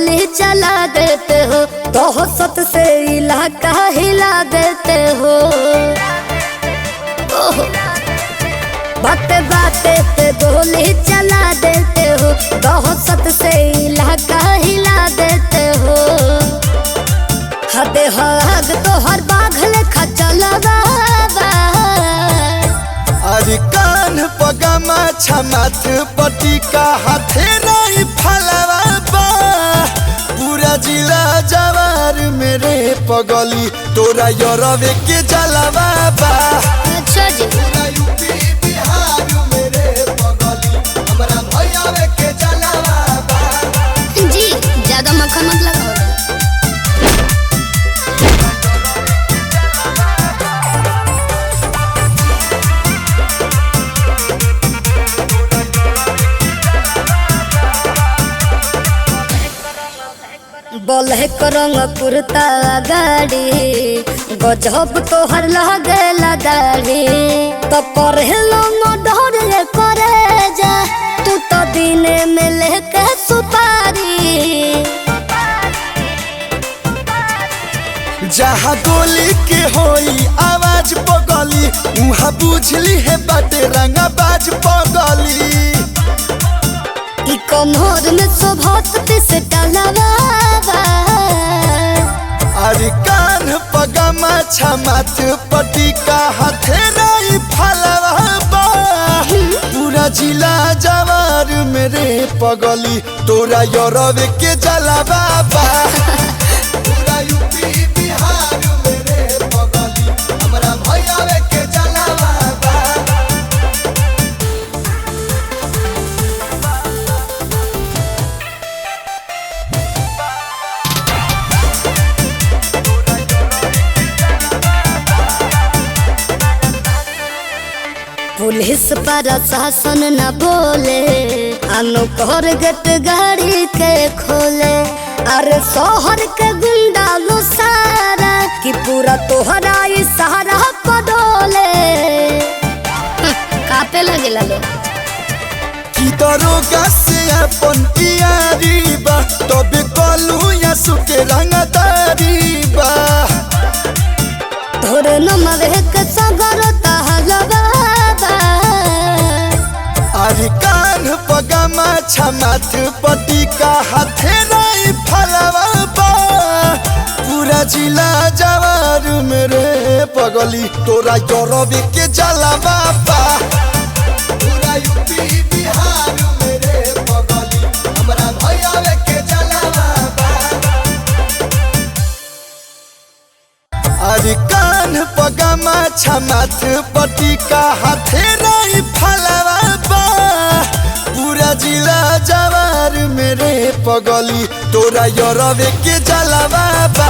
गोली चला देते हो, दहशत से इलाका हिला देते हो। बाते बाते पे गोली चला देते हो, दहशत से इलाका हिला देते हो। हदे हद तो हर बाघल खचलवा अरे कान पगमा छमाथ पटी का हाथे नहीं फलवा बा। पूरा जिला जवार मेरे पगली तोरा यरवे के जलवा बा। अच्छा जी पूरा यूपी बिहार मेरे पगली हमरा भैयावे के जलवा बा। जी ज्यादा मक्खन मत लगाओ। बोले करंग कुर्ता गाड़ी गजब तोहर लगेला दाढ़ी, तो पढ़लो मडर करे जा तू तो दिने में लेके सुपारी। जहाँ गोली के होई आवाज पगली उहाँ बुझली है बाटे रंगाबाज पगली। ई कमर में शोभत से टलवा अरे कान पगमा छमाथ पटी का हाथे नहीं फलवा बा। पूरा जिला जवार मेरे पगली तोरा यरवे के जलवा बा। पूरा यूपी बिहार मेरे पगली हमरा भैयावे के जलवा बा। पुलिस प्रशासन न बोले, अनुकर गेट गाड़ी के खोले। अरे शहर के गुंडा लो सारा कि पूरा तोहरा इशारा पडोले। कापे लगे लो की दरोगा से अपन यारी बा, तबे कलू या सुके रंगदारी बा। तोरे नमवे के सगर तहलवा अरे कान पगमा छमाथ पटी का हाथे नहीं फलवा बा। पूरा जिला जवार मेरे पगली तोरा यरवे के जलवा बा। पूरा यूपी बिहार मेरे पगली हमरा भैयावे के जलवा बा। अरे कान पगमा छमाथ पटी का हाथे नहीं फलवा बा। पूरा जिला जवार मेरे पगली तोरा यरवे के जलवा बा।